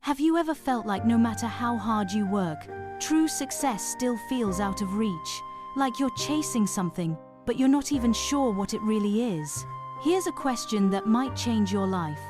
Have you ever felt like no matter how hard you work, true success still feels out of reach? Like you're chasing something, but you're not even sure what it really is? Here's a question that might change your life.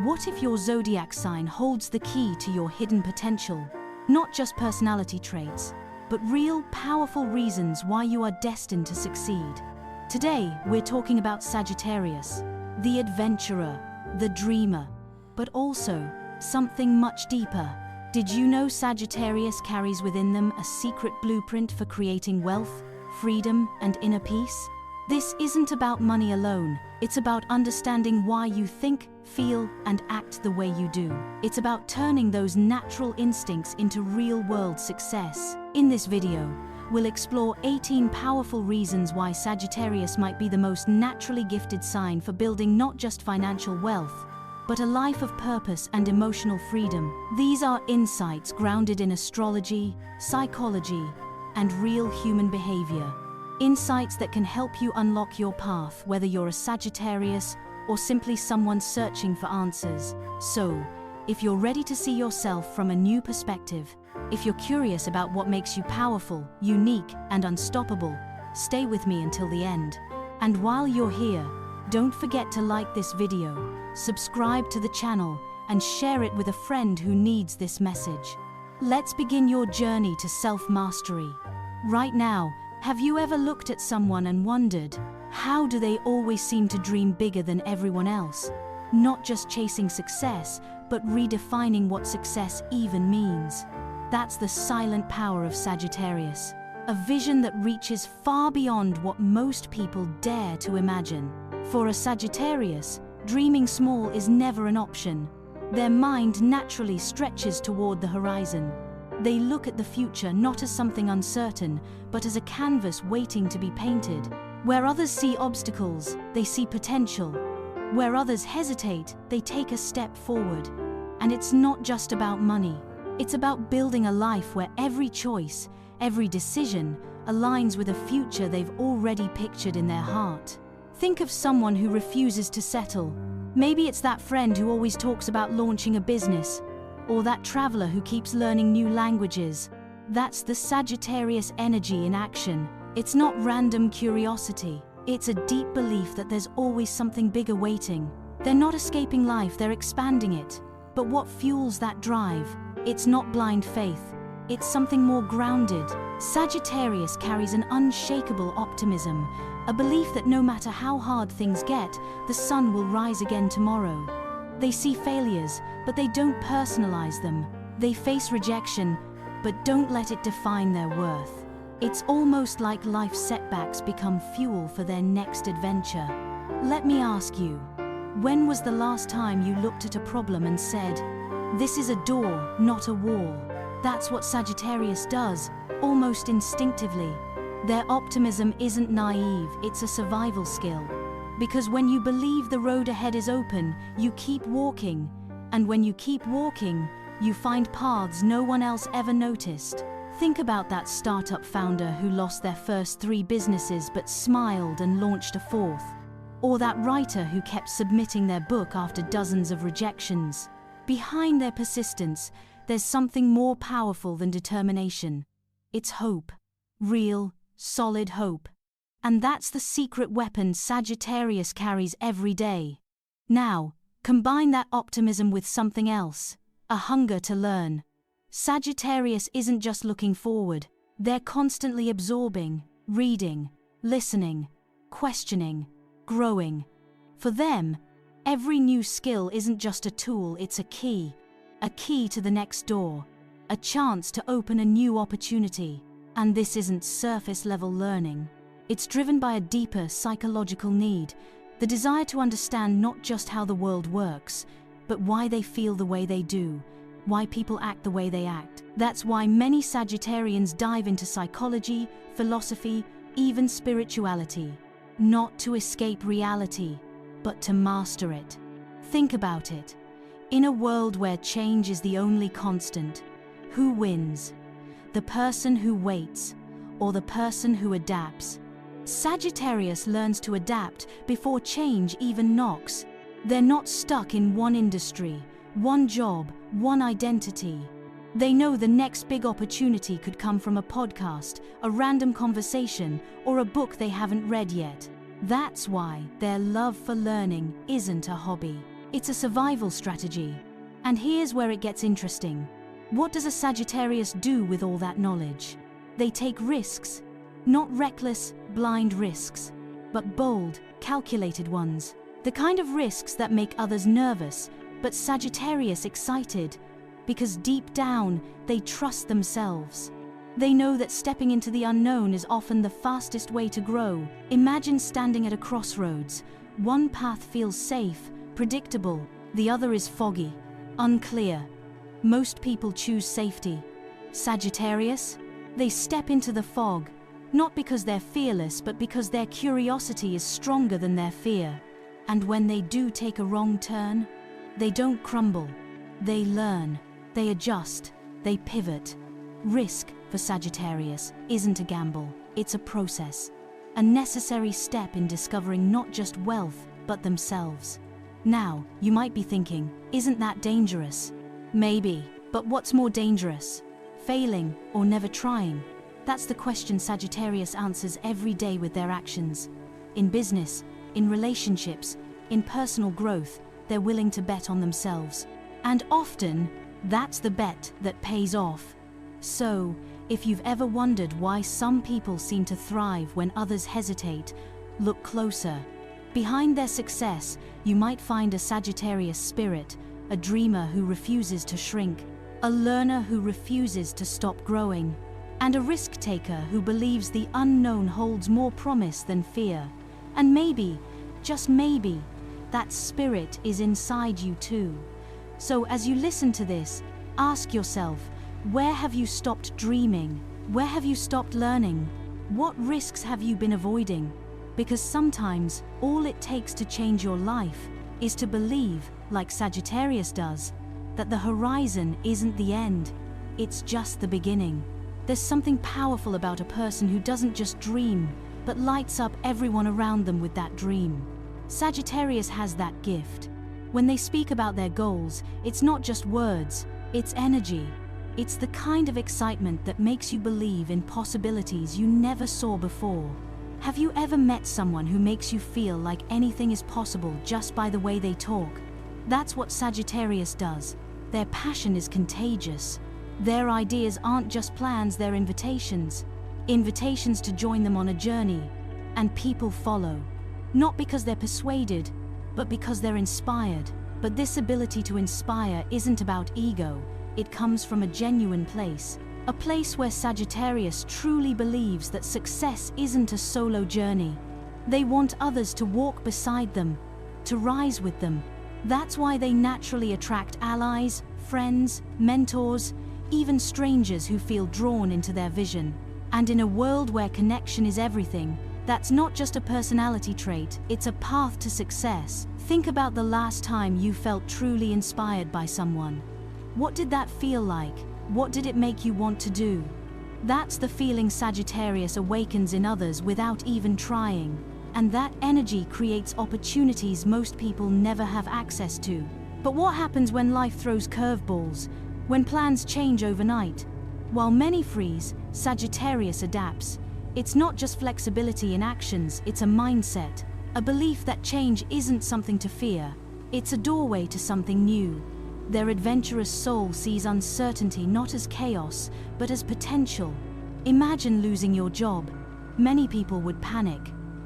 What if your zodiac sign holds the key to your hidden potential? Not just personality traits, but real, powerful reasons why you are destined to succeed. Today, we're talking about Sagittarius, the adventurer, the dreamer, but also something much deeper. Did you know Sagittarius carries within them a secret blueprint for creating wealth, freedom, and inner peace? This isn't about money alone. It's about understanding why you think, feel, and act the way you do. It's about turning those natural instincts into real-world success. In this video, we'll explore 18 powerful reasons why Sagittarius might be the most naturally gifted sign for building not just financial wealth, but a life of purpose and emotional freedom. These are insights grounded in astrology, psychology, and real human behavior. Insights that can help you unlock your path, whether you're a Sagittarius or simply someone searching for answers. So, if you're ready to see yourself from a new perspective, if you're curious about what makes you powerful, unique, and unstoppable, stay with me until the end. And while you're here, don't forget to like this video, subscribe to the channel, and share it with a friend who needs this message. Let's begin your journey to self-mastery. Right now, have you ever looked at someone and wondered, how do they always seem to dream bigger than everyone else? Not just chasing success, but redefining what success even means. That's the silent power of Sagittarius, a vision that reaches far beyond what most people dare to imagine. For a Sagittarius, dreaming small is never an option. Their mind naturally stretches toward the horizon. They look at the future not as something uncertain, but as a canvas waiting to be painted. Where others see obstacles, they see potential. Where others hesitate, they take a step forward. And it's not just about money. It's about building a life where every choice, every decision, aligns with a future they've already pictured in their heart. Think of someone who refuses to settle. Maybe it's that friend who always talks about launching a business, or that traveler who keeps learning new languages. That's the Sagittarius energy in action. It's not random curiosity. It's a deep belief that there's always something bigger waiting. They're not escaping life, they're expanding it. But what fuels that drive? It's not blind faith. It's something more grounded. Sagittarius carries an unshakable optimism, a belief that no matter how hard things get, the sun will rise again tomorrow. They see failures, but they don't personalize them. They face rejection, but don't let it define their worth. It's almost like life setbacks become fuel for their next adventure. Let me ask you, when was the last time you looked at a problem and said, "This is a door, not a wall"? That's what Sagittarius does, almost instinctively. Their optimism isn't naive, it's a survival skill. Because when you believe the road ahead is open, you keep walking. And when you keep walking, you find paths no one else ever noticed. Think about that startup founder who lost their first 3 businesses but smiled and launched a 4th. Or that writer who kept submitting their book after dozens of rejections. Behind their persistence, there's something more powerful than determination. It's hope. Real, solid hope. And that's the secret weapon Sagittarius carries every day. Now, combine that optimism with something else, a hunger to learn. Sagittarius isn't just looking forward, they're constantly absorbing, reading, listening, questioning, growing. For them, every new skill isn't just a tool, it's a key to the next door, a chance to open a new opportunity. And this isn't surface-level learning. It's driven by a deeper psychological need, the desire to understand not just how the world works, but why they feel the way they do, why people act the way they act. That's why many Sagittarians dive into psychology, philosophy, even spirituality. Not to escape reality, but to master it. Think about it. In a world where change is the only constant, who wins? The person who waits, or the person who adapts? Sagittarius learns to adapt before change even knocks. They're not stuck in one industry, one job, one identity. They know the next big opportunity could come from a podcast, a random conversation, or a book they haven't read yet. That's why their love for learning isn't a hobby. It's a survival strategy. And here's where it gets interesting. What does a Sagittarius do with all that knowledge? They take risks. Not reckless, blind risks, but bold, calculated ones. The kind of risks that make others nervous, but Sagittarius excited, because deep down, they trust themselves. They know that stepping into the unknown is often the fastest way to grow. Imagine standing at a crossroads. One path feels safe, predictable, the other is foggy, unclear. Most people choose safety. Sagittarius? They step into the fog, not because they're fearless, but because their curiosity is stronger than their fear. And when they do take a wrong turn, they don't crumble. They learn, they adjust, they pivot. Risk, for Sagittarius, isn't a gamble, it's a process. A necessary step in discovering not just wealth, but themselves. Now, you might be thinking, isn't that dangerous? Maybe, but what's more dangerous? Failing or never trying? That's the question Sagittarius answers every day with their actions. In business, in relationships, in personal growth, they're willing to bet on themselves. And often, that's the bet that pays off. So, if you've ever wondered why some people seem to thrive when others hesitate, look closer. Behind their success, you might find a Sagittarius spirit, a dreamer who refuses to shrink, a learner who refuses to stop growing, and a risk-taker who believes the unknown holds more promise than fear. And maybe, just maybe, that spirit is inside you too. So as you listen to this, ask yourself, where have you stopped dreaming? Where have you stopped learning? What risks have you been avoiding? Because sometimes, all it takes to change your life is to believe, like Sagittarius does, that the horizon isn't the end, it's just the beginning. There's something powerful about a person who doesn't just dream, but lights up everyone around them with that dream. Sagittarius has that gift. When they speak about their goals, it's not just words, it's energy. It's the kind of excitement that makes you believe in possibilities you never saw before. Have you ever met someone who makes you feel like anything is possible just by the way they talk? That's what Sagittarius does. Their passion is contagious. Their ideas aren't just plans, they're invitations. Invitations to join them on a journey. And people follow. Not because they're persuaded, but because they're inspired. But this ability to inspire isn't about ego. It comes from a genuine place. A place where Sagittarius truly believes that success isn't a solo journey. They want others to walk beside them, to rise with them. That's why they naturally attract allies, friends, mentors, even strangers who feel drawn into their vision. And in a world where connection is everything, that's not just a personality trait, it's a path to success. Think about the last time you felt truly inspired by someone. What did that feel like? What did it make you want to do? That's the feeling Sagittarius awakens in others without even trying. And that energy creates opportunities most people never have access to. But what happens when life throws curveballs? When plans change overnight? While many freeze, Sagittarius adapts. It's not just flexibility in actions, it's a mindset. A belief that change isn't something to fear. It's a doorway to something new. Their adventurous soul sees uncertainty not as chaos, but as potential. Imagine losing your job. Many people would panic.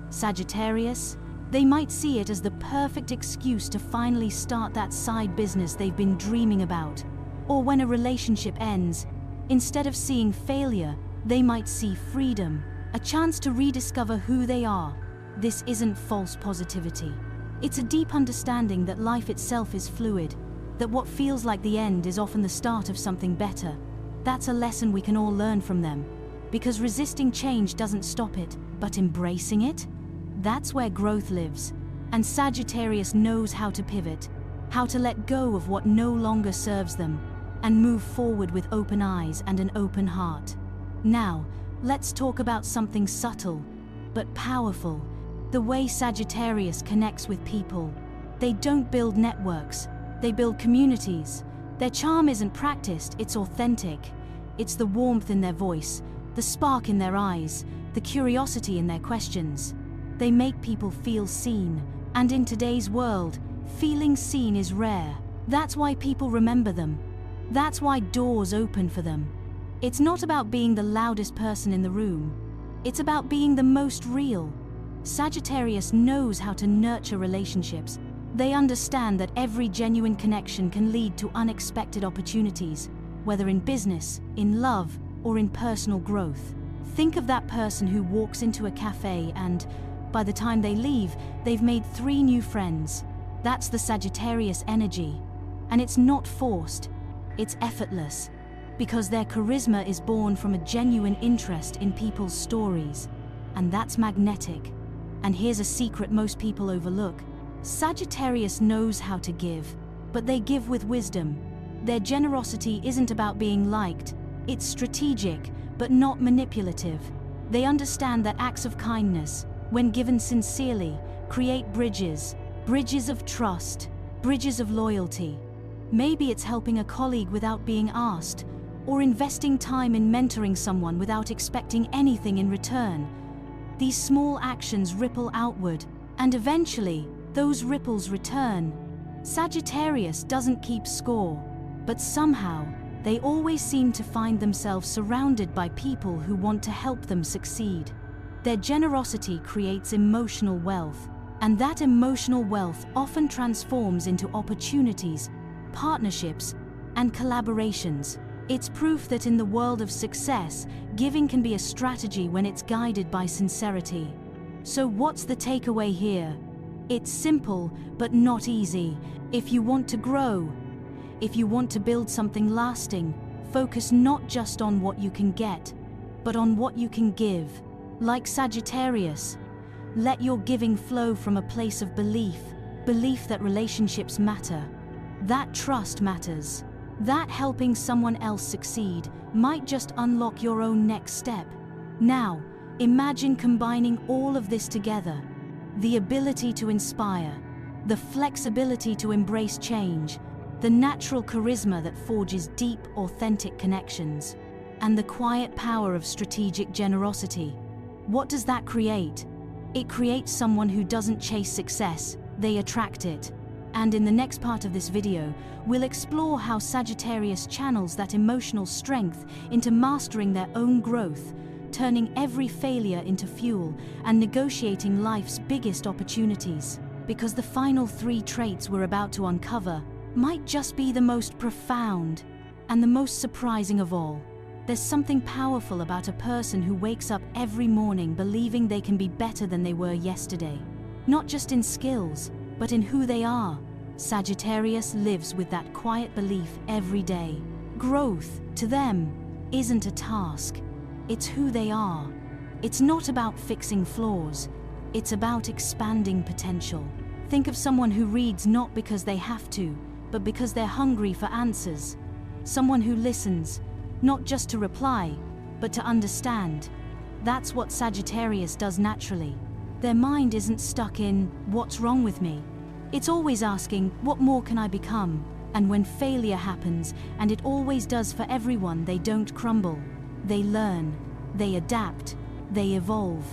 Sagittarius? They might see it as the perfect excuse to finally start that side business they've been dreaming about. Or when a relationship ends, instead of seeing failure, they might see freedom, a chance to rediscover who they are. This isn't false positivity. It's a deep understanding that life itself is fluid, that what feels like the end is often the start of something better. That's a lesson we can all learn from them. Because resisting change doesn't stop it, but embracing it? That's where growth lives. And Sagittarius knows how to pivot, how to let go of what no longer serves them, and move forward with open eyes and an open heart. Now, let's talk about something subtle, but powerful. The way Sagittarius connects with people. They don't build networks, They build communities. Their charm isn't practiced, it's authentic. It's the warmth in their voice, the spark in their eyes, the curiosity in their questions. They make people feel seen. And in today's world, feeling seen is rare. That's why people remember them. That's why doors open for them. It's not about being the loudest person in the room. It's about being the most real. Sagittarius knows how to nurture relationships. They understand that every genuine connection can lead to unexpected opportunities, whether in business, in love, or in personal growth. Think of that person who walks into a cafe and, by the time they leave, they've made 3 new friends. That's the Sagittarius energy. And it's not forced, it's effortless, because their charisma is born from a genuine interest in people's stories. And that's magnetic. And here's a secret most people overlook. Sagittarius knows how to give, but they give with wisdom. Their generosity isn't about being liked, it's strategic, but not manipulative. They understand that acts of kindness, when given sincerely, create bridges of trust, bridges of loyalty. Maybe it's helping a colleague without being asked, or investing time in mentoring someone without expecting anything in return. These small actions ripple outward, and eventually, those ripples return. Sagittarius doesn't keep score, but somehow, they always seem to find themselves surrounded by people who want to help them succeed. Their generosity creates emotional wealth, and that emotional wealth often transforms into opportunities, partnerships, and collaborations. It's proof that in the world of success, giving can be a strategy when it's guided by sincerity. So what's the takeaway here? It's simple, but not easy. If you want to grow, if you want to build something lasting, focus not just on what you can get, but on what you can give. Like Sagittarius, let your giving flow from a place of belief that relationships matter, that trust matters, that helping someone else succeed might just unlock your own next step. Now, imagine combining all of this together. The ability to inspire, the flexibility to embrace change, the natural charisma that forges deep, authentic connections, and the quiet power of strategic generosity. What does that create? It creates someone who doesn't chase success, they attract it. And in the next part of this video, we'll explore how Sagittarius channels that emotional strength into mastering their own growth, turning every failure into fuel and negotiating life's biggest opportunities. Because the final 3 traits we're about to uncover might just be the most profound and the most surprising of all. There's something powerful about a person who wakes up every morning believing they can be better than they were yesterday. Not just in skills, but in who they are. Sagittarius lives with that quiet belief every day. Growth, to them, isn't a task. It's who they are. It's not about fixing flaws. It's about expanding potential. Think of someone who reads not because they have to, but because they're hungry for answers. Someone who listens, not just to reply, but to understand. That's what Sagittarius does naturally. Their mind isn't stuck in, what's wrong with me? It's always asking, what more can I become? And when failure happens, and it always does for everyone, they don't crumble. They learn, they adapt, they evolve.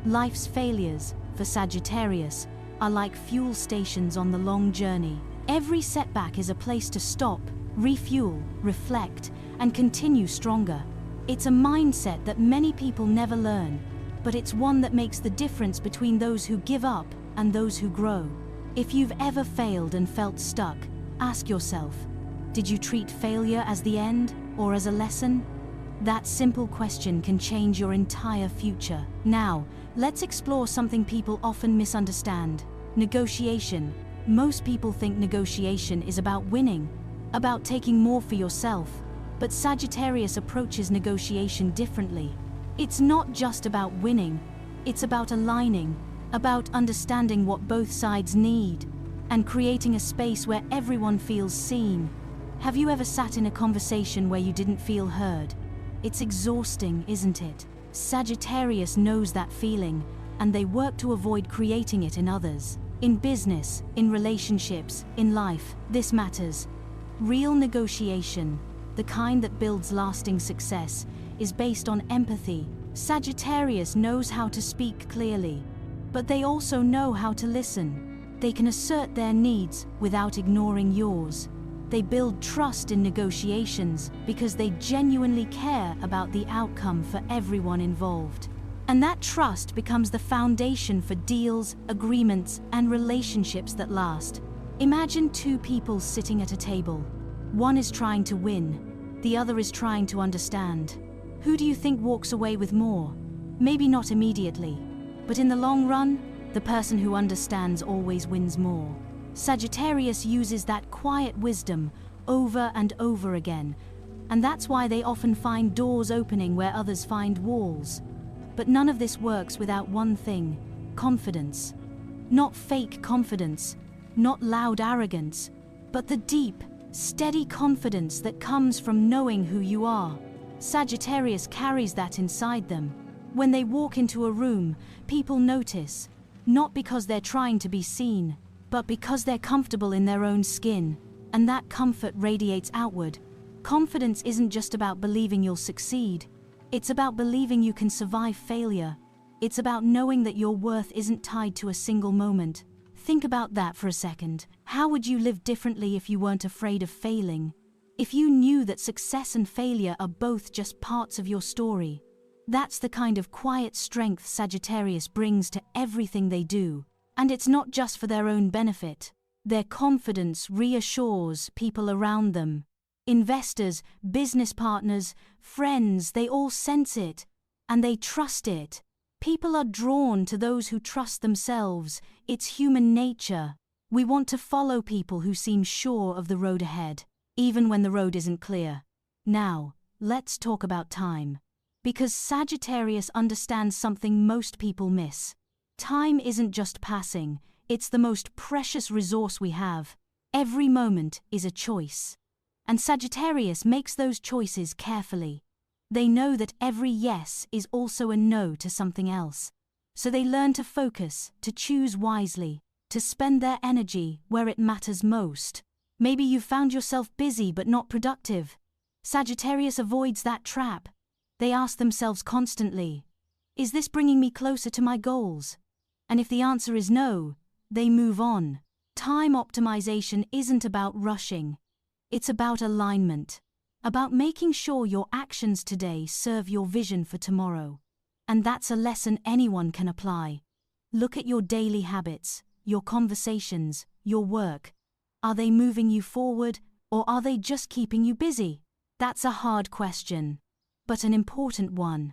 Life's failures, for Sagittarius, are like fuel stations on the long journey. Every setback is a place to stop, refuel, reflect, and continue stronger. It's a mindset that many people never learn, but it's one that makes the difference between those who give up and those who grow. If you've ever failed and felt stuck, ask yourself, did you treat failure as the end or as a lesson? That simple question can change your entire future. Now, let's explore something people often misunderstand: negotiation. Most people think negotiation is about winning, about taking more for yourself, but Sagittarius approaches negotiation differently. It's not just about winning, it's about aligning, about understanding what both sides need, and creating a space where everyone feels seen. Have you ever sat in a conversation where you didn't feel heard? It's exhausting, isn't it? Sagittarius knows that feeling, and they work to avoid creating it in others. In business, in relationships, in life, this matters. Real negotiation, the kind that builds lasting success, is based on empathy. Sagittarius knows how to speak clearly, but they also know how to listen. They can assert their needs without ignoring yours. They build trust in negotiations because they genuinely care about the outcome for everyone involved. And that trust becomes the foundation for deals, agreements, and relationships that last. Imagine two people sitting at a table. One is trying to win, the other is trying to understand. Who do you think walks away with more? Maybe not immediately, but in the long run, the person who understands always wins more. Sagittarius uses that quiet wisdom over and over again, and that's why they often find doors opening where others find walls. But none of this works without one thing: confidence. Not fake confidence, not loud arrogance, but the deep, steady confidence that comes from knowing who you are. Sagittarius carries that inside them. When they walk into a room, people notice, not because they're trying to be seen, but because they're comfortable in their own skin, and that comfort radiates outward. Confidence isn't just about believing you'll succeed. It's about believing you can survive failure. It's about knowing that your worth isn't tied to a single moment. Think about that for a second. How would you live differently if you weren't afraid of failing? If you knew that success and failure are both just parts of your story? That's the kind of quiet strength Sagittarius brings to everything they do. And it's not just for their own benefit. Their confidence reassures people around them. Investors, business partners, friends, they all sense it, and they trust it. People are drawn to those who trust themselves. It's human nature. We want to follow people who seem sure of the road ahead, even when the road isn't clear. Now, let's talk about time. Because Sagittarius understands something most people miss. Time isn't just passing, it's the most precious resource we have. Every moment is a choice. And Sagittarius makes those choices carefully. They know that every yes is also a no to something else. So they learn to focus, to choose wisely, to spend their energy where it matters most. Maybe you found yourself busy but not productive. Sagittarius avoids that trap. They ask themselves constantly, is this bringing me closer to my goals? And if the answer is no, they move on. Time optimization isn't about rushing. It's about alignment, about making sure your actions today serve your vision for tomorrow. And that's a lesson anyone can apply. Look at your daily habits, your conversations, your work. Are they moving you forward, or are they just keeping you busy? That's a hard question, but an important one.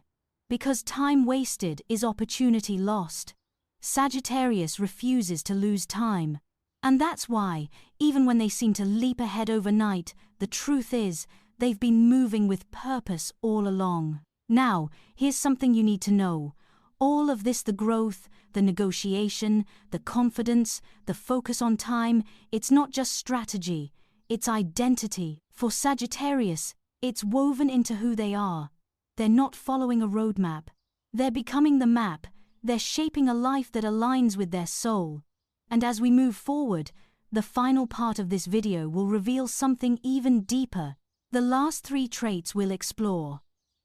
Because time wasted is opportunity lost. Sagittarius refuses to lose time. And that's why, even when they seem to leap ahead overnight, the truth is, they've been moving with purpose all along. Now, here's something you need to know. All of this, the growth, the negotiation, the confidence, the focus on time, it's not just strategy, it's identity. For Sagittarius, it's woven into who they are. They're not following a roadmap. They're becoming the map. They're shaping a life that aligns with their soul. And as we move forward, the final part of this video will reveal something even deeper. The last 3 traits we'll explore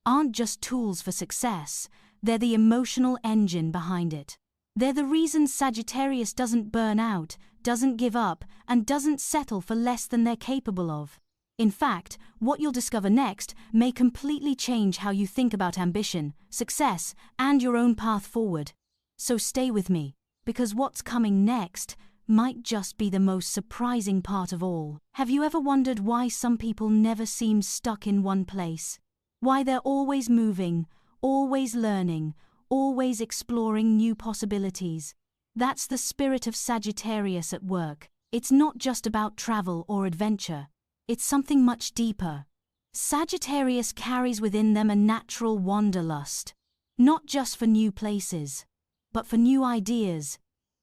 aren't just tools for success, they're the emotional engine behind it. They're the reason Sagittarius doesn't burn out, doesn't give up, and doesn't settle for less than they're capable of. In fact, what you'll discover next may completely change how you think about ambition, success, and your own path forward. So stay with me, because what's coming next might just be the most surprising part of all. Have you ever wondered why some people never seem stuck in one place? Why they're always moving, always learning, always exploring new possibilities? That's the spirit of Sagittarius at work. It's not just about travel or adventure. It's something much deeper. Sagittarius carries within them a natural wanderlust, not just for new places, but for new ideas,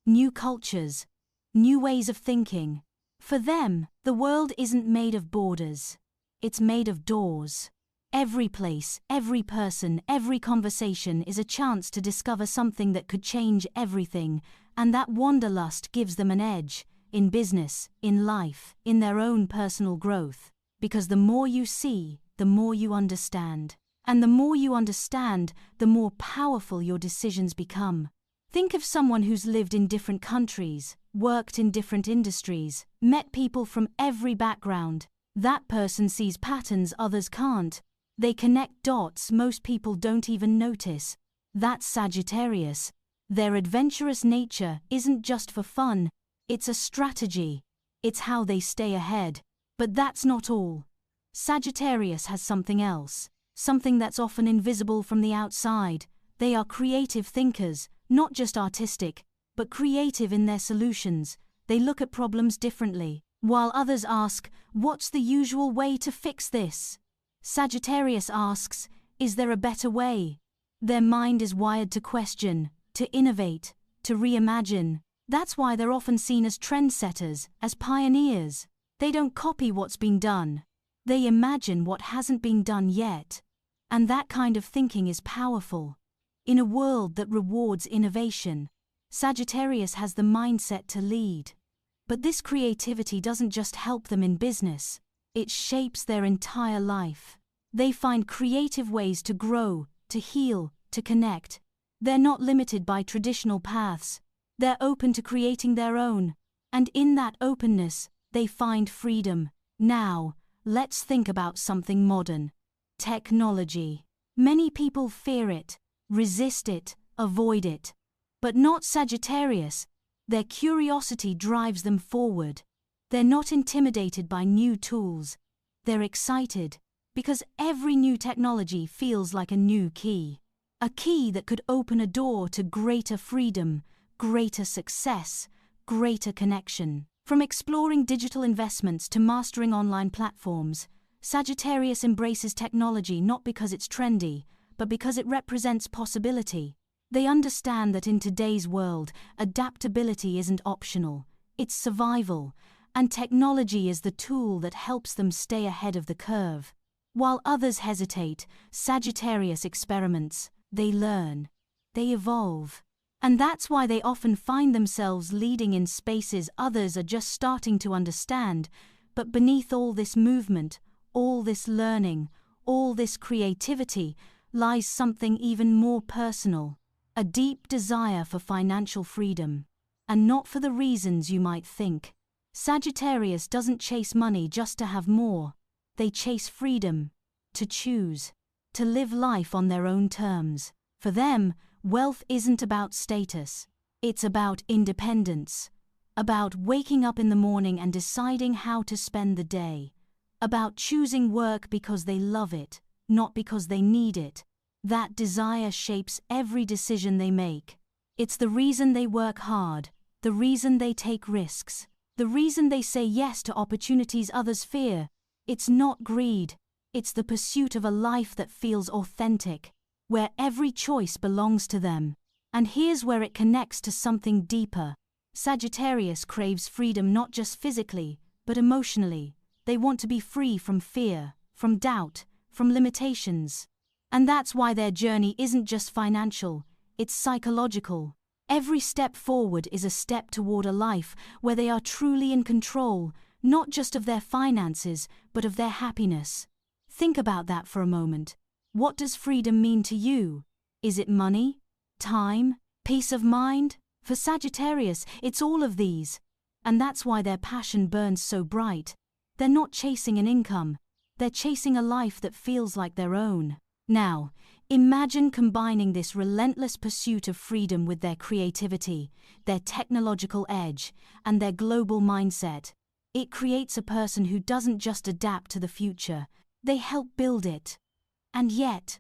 new cultures, new ways of thinking. For them, the world isn't made of borders, it's made of doors. Every place, every person, every conversation is a chance to discover something that could change everything, and that wanderlust gives them an edge, in business, in life, in their own personal growth. Because the more you see, the more you understand. And the more you understand, the more powerful your decisions become. Think of someone who's lived in different countries, worked in different industries, met people from every background. That person sees patterns others can't. They connect dots most people don't even notice. That's Sagittarius. Their adventurous nature isn't just for fun, it's a strategy. It's how they stay ahead. But that's not all. Sagittarius has something else, something that's often invisible from the outside. They are creative thinkers, not just artistic, but creative in their solutions. They look at problems differently, while others ask, what's the usual way to fix this? Sagittarius asks, is there a better way? Their mind is wired to question, to innovate, to reimagine. That's why they're often seen as trendsetters, as pioneers. They don't copy what's been done. They imagine what hasn't been done yet. And that kind of thinking is powerful. In a world that rewards innovation, Sagittarius has the mindset to lead. But this creativity doesn't just help them in business. It shapes their entire life. They find creative ways to grow, to heal, to connect. They're not limited by traditional paths. They're open to creating their own. And in that openness, they find freedom. Now, let's think about something modern. Technology. Many people fear it, resist it, avoid it. But not Sagittarius. Their curiosity drives them forward. They're not intimidated by new tools. They're excited, because every new technology feels like a new key. A key that could open a door to greater freedom, greater success, greater connection. From exploring digital investments to mastering online platforms, Sagittarius embraces technology not because it's trendy, but because it represents possibility. They understand that in today's world, adaptability isn't optional, it's survival, and technology is the tool that helps them stay ahead of the curve. While others hesitate, Sagittarius experiments, they learn, they evolve. And that's why they often find themselves leading in spaces others are just starting to understand. But beneath all this movement, all this learning, all this creativity, lies something even more personal. A deep desire for financial freedom. And not for the reasons you might think. Sagittarius doesn't chase money just to have more. They chase freedom, to choose, to live life on their own terms. For them, wealth isn't about status. It's about independence. About waking up in the morning and deciding how to spend the day. About choosing work because they love it, not because they need it. That desire shapes every decision they make. It's the reason they work hard, the reason they take risks, the reason they say yes to opportunities others fear. It's not greed, it's the pursuit of a life that feels authentic, where every choice belongs to them. And here's where it connects to something deeper. Sagittarius craves freedom not just physically, but emotionally. They want to be free from fear, from doubt, from limitations. And that's why their journey isn't just financial, it's psychological. Every step forward is a step toward a life where they are truly in control, not just of their finances, but of their happiness. Think about that for a moment. What does freedom mean to you? Is it money? Time? Peace of mind? For Sagittarius, it's all of these. And that's why their passion burns so bright. They're not chasing an income. They're chasing a life that feels like their own. Now, imagine combining this relentless pursuit of freedom with their creativity, their technological edge, and their global mindset. It creates a person who doesn't just adapt to the future, they help build it. And yet,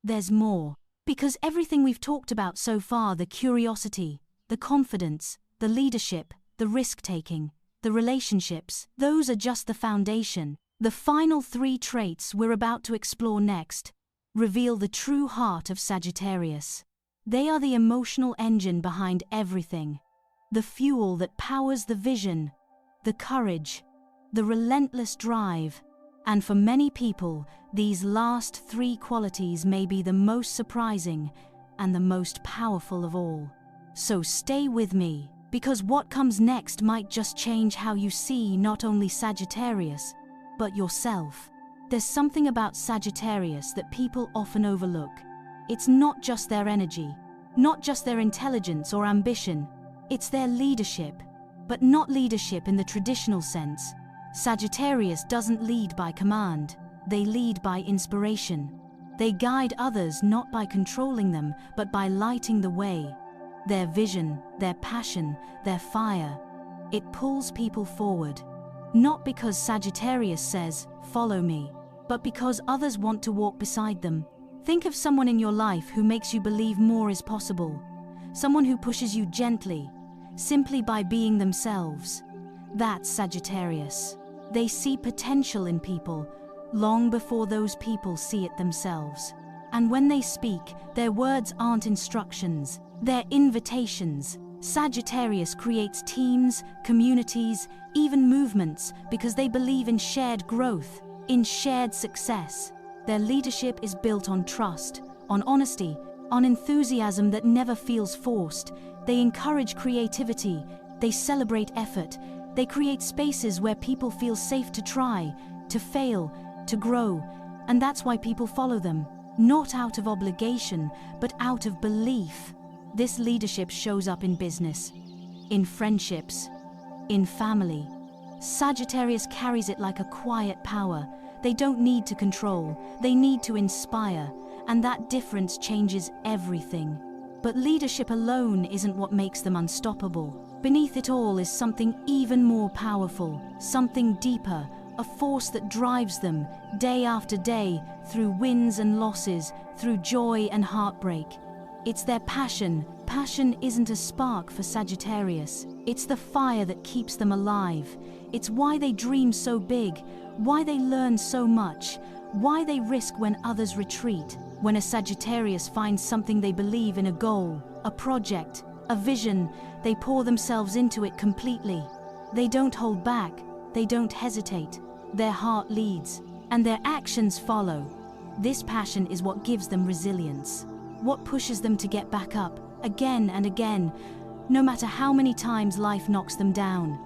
there's more. Because everything we've talked about so far, the curiosity, the confidence, the leadership, the risk-taking, the relationships, those are just the foundation. The final 3 traits we're about to explore next reveal the true heart of Sagittarius. They are the emotional engine behind everything, the fuel that powers the vision, the courage, the relentless drive. And for many people, these last three qualities may be the most surprising and the most powerful of all. So stay with me, because what comes next might just change how you see not only Sagittarius, but yourself. There's something about Sagittarius that people often overlook. It's not just their energy, not just their intelligence or ambition, it's their leadership, but not leadership in the traditional sense. Sagittarius doesn't lead by command, they lead by inspiration. They guide others not by controlling them, but by lighting the way. Their vision, their passion, their fire, it pulls people forward. Not because Sagittarius says, "Follow me," but because others want to walk beside them. Think of someone in your life who makes you believe more is possible. Someone who pushes you gently, simply by being themselves. That's Sagittarius. They see potential in people long before those people see it themselves. And when they speak, their words aren't instructions, they're invitations. Sagittarius creates teams, communities, even movements because they believe in shared growth, in shared success. Their leadership is built on trust, on honesty, on enthusiasm that never feels forced. They encourage creativity, they celebrate effort, they create spaces where people feel safe to try, to fail, to grow, and that's why people follow them, not out of obligation, but out of belief. This leadership shows up in business, in friendships, in family. Sagittarius carries it like a quiet power. They don't need to control, they need to inspire, and that difference changes everything. But leadership alone isn't what makes them unstoppable. Beneath it all is something even more powerful, something deeper, a force that drives them day after day, through wins and losses, through joy and heartbreak. It's their passion. Passion isn't a spark for Sagittarius. It's the fire that keeps them alive. It's why they dream so big, why they learn so much, why they risk when others retreat. When a Sagittarius finds something they believe in, a goal, a project, a vision, they pour themselves into it completely. They don't hold back, they don't hesitate. Their heart leads, and their actions follow. This passion is what gives them resilience, what pushes them to get back up, again and again, no matter how many times life knocks them down.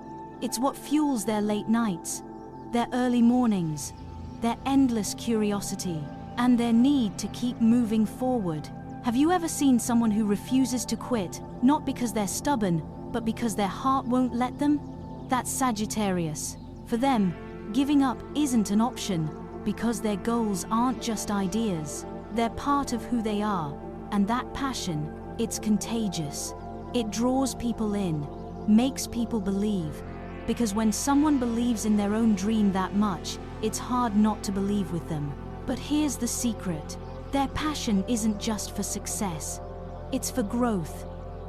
It's what fuels their late nights, their early mornings, their endless curiosity, and their need to keep moving forward. Have you ever seen someone who refuses to quit, not because they're stubborn, but because their heart won't let them? That's Sagittarius. For them, giving up isn't an option, because their goals aren't just ideas. They're part of who they are, and that passion, it's contagious. It draws people in, makes people believe, because when someone believes in their own dream that much, it's hard not to believe with them. But here's the secret. Their passion isn't just for success. It's for growth,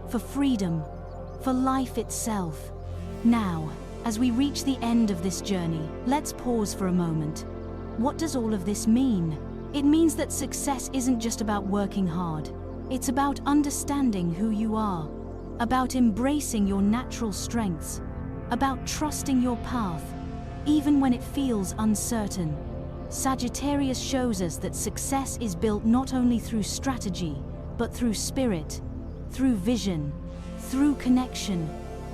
for freedom, for life itself. Now, as we reach the end of this journey, let's pause for a moment. What does all of this mean? It means that success isn't just about working hard. It's about understanding who you are, about embracing your natural strengths, about trusting your path, even when it feels uncertain. Sagittarius shows us that success is built not only through strategy, but through spirit, through vision, through connection,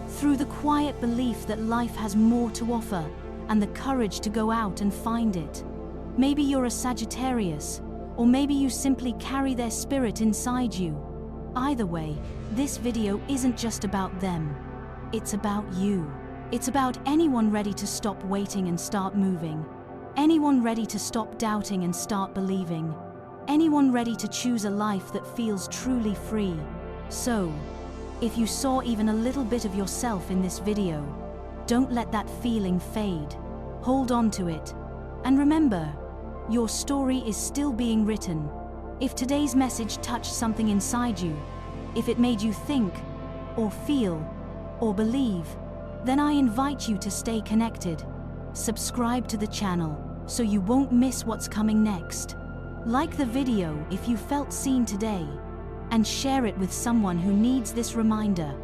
through the quiet belief that life has more to offer, and the courage to go out and find it. Maybe you're a Sagittarius, or maybe you simply carry their spirit inside you. Either way, this video isn't just about them. It's about you. It's about anyone ready to stop waiting and start moving. Anyone ready to stop doubting and start believing. Anyone ready to choose a life that feels truly free. So, if you saw even a little bit of yourself in this video, don't let that feeling fade. Hold on to it. And remember, your story is still being written. If today's message touched something inside you, if it made you think, or feel, or believe, then I invite you to stay connected. Subscribe to the channel so you won't miss what's coming next. Like the video if you felt seen today, and share it with someone who needs this reminder.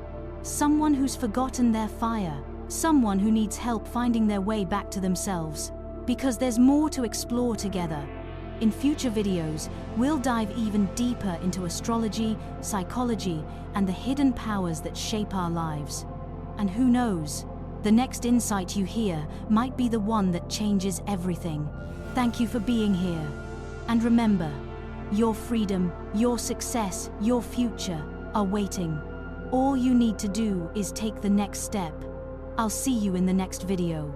Someone who's forgotten their fire, someone who needs help finding their way back to themselves. because there's more to explore together. In future videos, we'll dive even deeper into astrology, psychology, and the hidden powers that shape our lives. And who knows, the next insight you hear might be the one that changes everything. Thank you for being here. And remember, your freedom, your success, your future are waiting. All you need to do is take the next step. I'll see you in the next video.